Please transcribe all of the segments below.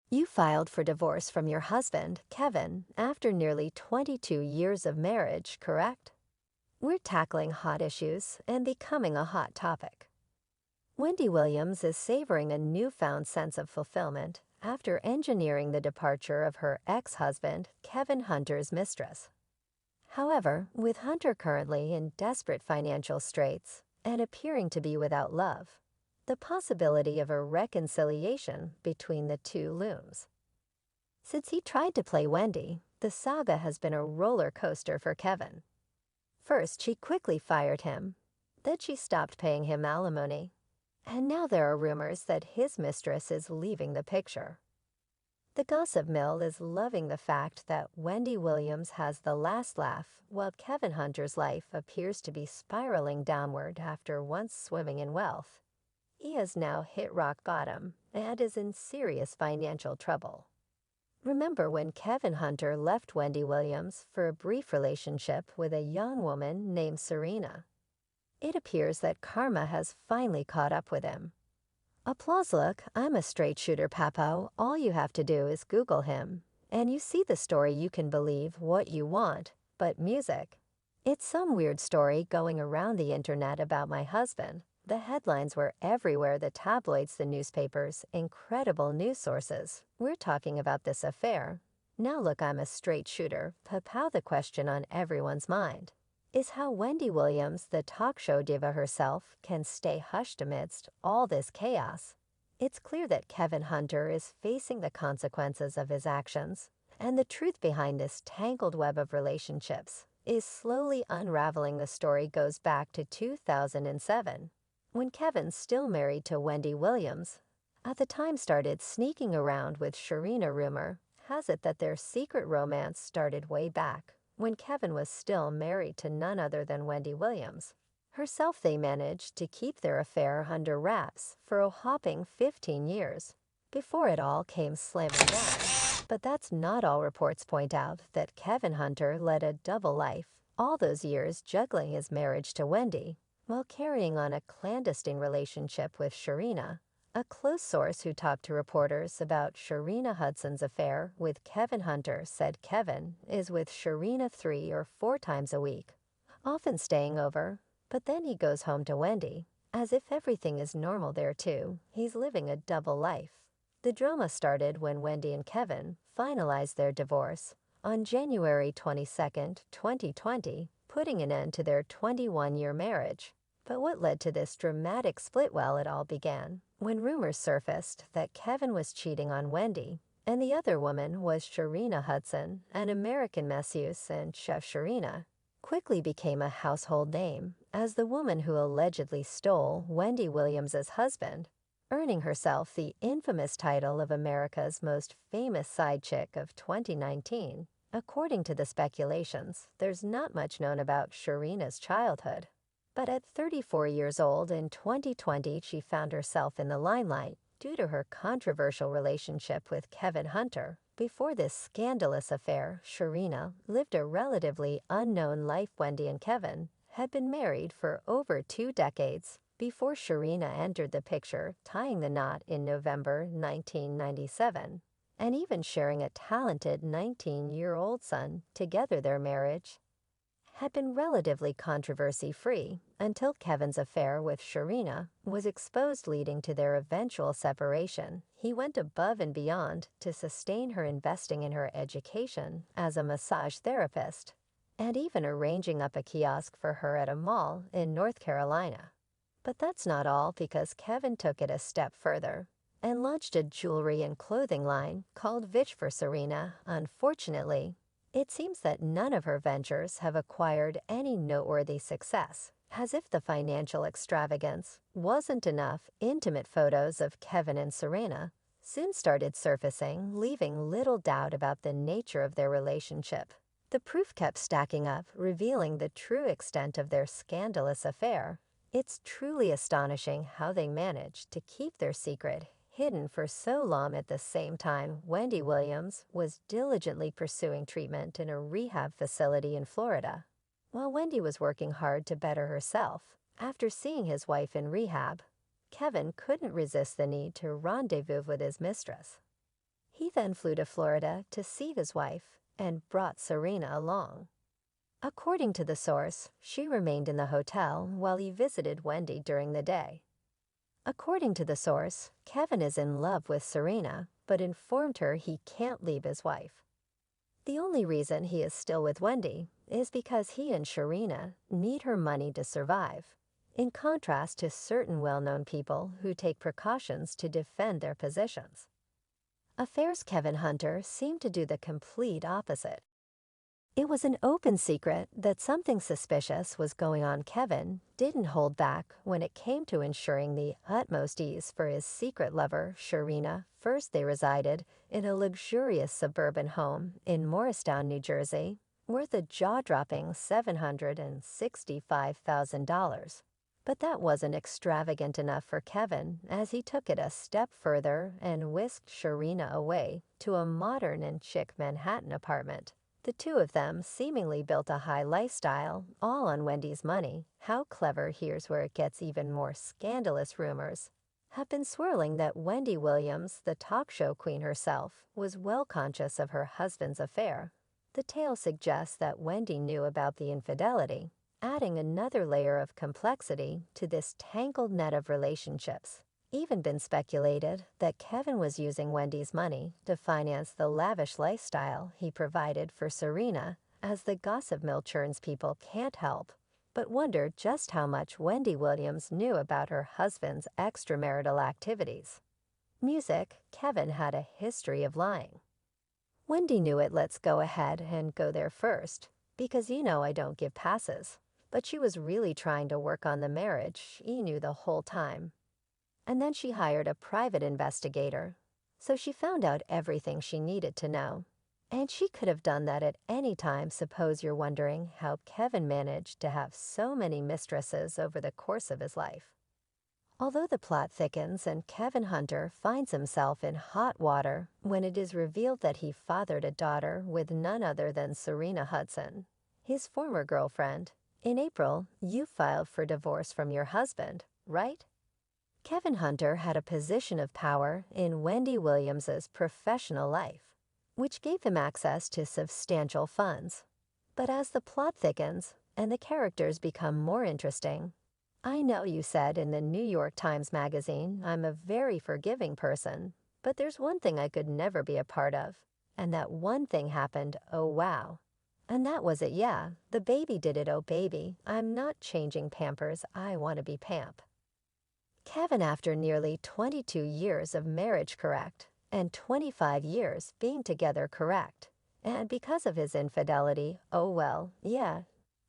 You filed for divorce from your husband, Kevin, after nearly 22 years of marriage, correct? We're tackling hot issues and becoming a hot topic. Wendy Williams is savoring a newfound sense of fulfillment after engineering the departure of her ex-husband, Kevin Hunter's mistress. However, with Hunter currently in desperate financial straits and appearing to be without love, the possibility of a reconciliation between the two looms. Since he tried to play Wendy, the saga has been a roller coaster for Kevin. First, she quickly fired him. Then she stopped paying him alimony. And now there are rumors that his mistress is leaving the picture. The gossip mill is loving the fact that Wendy Williams has the last laugh, while Kevin Hunter's life appears to be spiraling downward after once swimming in wealth. He has now hit rock bottom and is in serious financial trouble. Remember when Kevin Hunter left Wendy Williams for a brief relationship with a young woman named Sharina? It appears that karma has finally caught up with him. Applause, look, I'm a straight shooter, Papo. All you have to do is Google him, and you see the story. You can believe what you want, but music. It's some weird story going around the internet about my husband. The headlines were everywhere, the tabloids, the newspapers, incredible news sources. We're talking about this affair. Now look, I'm a straight shooter. Papow, the question on everyone's mind is how Wendy Williams, the talk show diva herself, can stay hushed amidst all this chaos. It's clear that Kevin Hunter is facing the consequences of his actions, and the truth behind this tangled web of relationships is slowly unraveling. The story goes back to 2007, when Kevin, still married to Wendy Williams, at the time started sneaking around with Sharina. Rumor has it that their secret romance started way back when Kevin was still married to none other than Wendy Williams. Herself, they managed to keep their affair under wraps for a whopping 15 years before it all came slamming down. But that's not all. Reports point out that Kevin Hunter led a double life, all those years juggling his marriage to Wendy while carrying on a clandestine relationship with Sharina. A close source who talked to reporters about Sharina Hudson's affair with Kevin Hunter said Kevin is with Sharina 3 or 4 times a week, often staying over, but then he goes home to Wendy, as if everything is normal there too. He's living a double life. The drama started when Wendy and Kevin finalized their divorce on January 22, 2020, putting an end to their 21-year marriage. But what led to this dramatic split? Well, it all began when rumors surfaced that Kevin was cheating on Wendy, and the other woman was Sharina Hudson, an American masseuse, and Chef Sharina quickly became a household name as the woman who allegedly stole Wendy Williams's husband, earning herself the infamous title of America's most famous side chick of 2019. According to the speculations, there's not much known about Sharina's childhood. But at 34 years old in 2020, she found herself in the limelight due to her controversial relationship with Kevin Hunter. Before this scandalous affair, Sharina lived a relatively unknown life. Wendy and Kevin had been married for over 2 decades before Sharina entered the picture, tying the knot in November 1997, and even sharing a talented 19-year-old son. Together, their marriage had been relatively controversy-free until Kevin's affair with Sharina was exposed, leading to their eventual separation. He went above and beyond to sustain her, investing in her education as a massage therapist and even arranging up a kiosk for her at a mall in North Carolina. But that's not all, because Kevin took it a step further and launched a jewelry and clothing line called Vitch for Sharina. Unfortunately, it seems that none of her ventures have acquired any noteworthy success. As if the financial extravagance wasn't enough, intimate photos of Kevin and Sharina soon started surfacing, leaving little doubt about the nature of their relationship. The proof kept stacking up, revealing the true extent of their scandalous affair. It's truly astonishing how they managed to keep their secret hidden for so long. At the same time, Wendy Williams was diligently pursuing treatment in a rehab facility in Florida, while Wendy was working hard to better herself. After seeing his wife in rehab, Kevin couldn't resist the need to rendezvous with his mistress. He then flew to Florida to see his wife and brought Sharina along. According to the source, she remained in the hotel while he visited Wendy during the day. According to the source, Kevin is in love with Sharina, but informed her he can't leave his wife. The only reason he is still with Wendy is because he and Sharina need her money to survive, in contrast to certain well-known people who take precautions to defend their positions. Affairs Kevin Hunter seemed to do the complete opposite. It was an open secret that something suspicious was going on. Kevin didn't hold back when it came to ensuring the utmost ease for his secret lover, Sharina. First, they resided in a luxurious suburban home in Morristown, New Jersey, worth a jaw-dropping $765,000. But that wasn't extravagant enough for Kevin, as he took it a step further and whisked Sharina away to a modern and chic Manhattan apartment. The two of them seemingly built a high lifestyle, all on Wendy's money. How clever. Here's where it gets even more scandalous. Rumors have been swirling that Wendy Williams, the talk show queen herself, was well conscious of her husband's affair. The tale suggests that Wendy knew about the infidelity, adding another layer of complexity to this tangled net of relationships. Even been speculated that Kevin was using Wendy's money to finance the lavish lifestyle he provided for Sharina, as the gossip mill churns. People can't help but wonder just how much Wendy Williams knew about her husband's extramarital activities. Music. Kevin had a history of lying. Wendy knew it. Let's go ahead and go there first, because I don't give passes. But she was really trying to work on the marriage. He knew the whole time. And then she hired a private investigator, so she found out everything she needed to know. And she could have done that at any time. Suppose you're wondering how Kevin managed to have so many mistresses over the course of his life. Although the plot thickens and Kevin Hunter finds himself in hot water when it is revealed that he fathered a daughter with none other than Sharina Hudson, his former girlfriend. In April, you filed for divorce from your husband, right? Kevin Hunter had a position of power in Wendy Williams's professional life, which gave him access to substantial funds. But as the plot thickens and the characters become more interesting, I know you said in the New York Times Magazine I'm a very forgiving person, but there's one thing I could never be a part of, and that one thing happened. Oh wow. And that was it. Yeah, the baby did it. Oh baby, I'm not changing Pampers, I want to be Pamp. Kevin, after nearly 22 years of marriage, correct, and 25 years being together, correct, and because of his infidelity, oh well, yeah,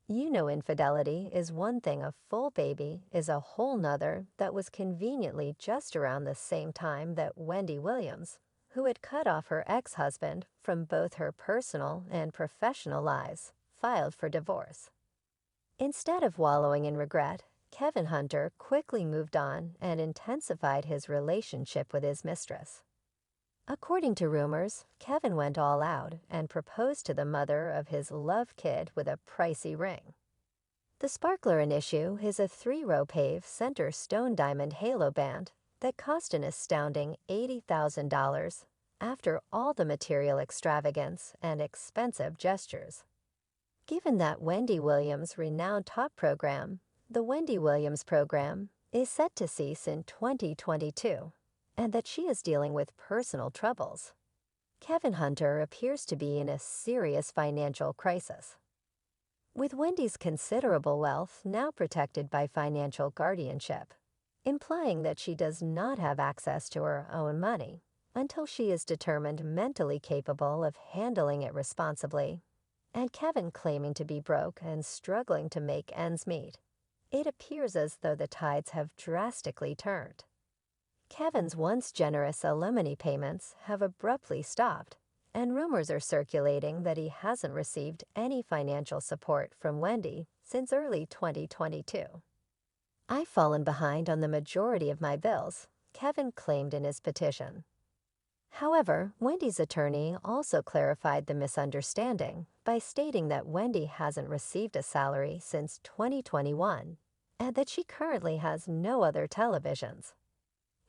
infidelity is one thing, a full baby is a whole nother. That was conveniently just around the same time that Wendy Williams, who had cut off her ex-husband from both her personal and professional lives, filed for divorce. Instead of wallowing in regret, Kevin Hunter quickly moved on and intensified his relationship with his mistress. According to rumors, Kevin went all out and proposed to the mother of his love kid with a pricey ring. The sparkler in issue is a 3-row pave center stone diamond halo band that cost an astounding $80,000 after all the material extravagance and expensive gestures. Given that Wendy Williams' renowned talk program, the Wendy Williams program, is set to cease in 2022, and that she is dealing with personal troubles, Kevin Hunter appears to be in a serious financial crisis. With Wendy's considerable wealth now protected by financial guardianship, implying that she does not have access to her own money until she is determined mentally capable of handling it responsibly, and Kevin claiming to be broke and struggling to make ends meet, it appears as though the tides have drastically turned. Kevin's once generous alimony payments have abruptly stopped, and rumors are circulating that he hasn't received any financial support from Wendy since early 2022. I've fallen behind on the majority of my bills, Kevin claimed in his petition. However, Wendy's attorney also clarified the misunderstanding by stating that Wendy hasn't received a salary since 2021 and that she currently has no other televisions.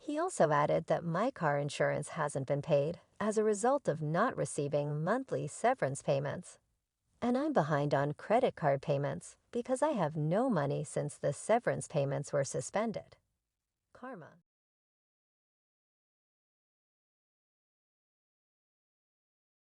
He also added that my car insurance hasn't been paid as a result of not receiving monthly severance payments. And I'm behind on credit card payments because I have no money since the severance payments were suspended. Karma.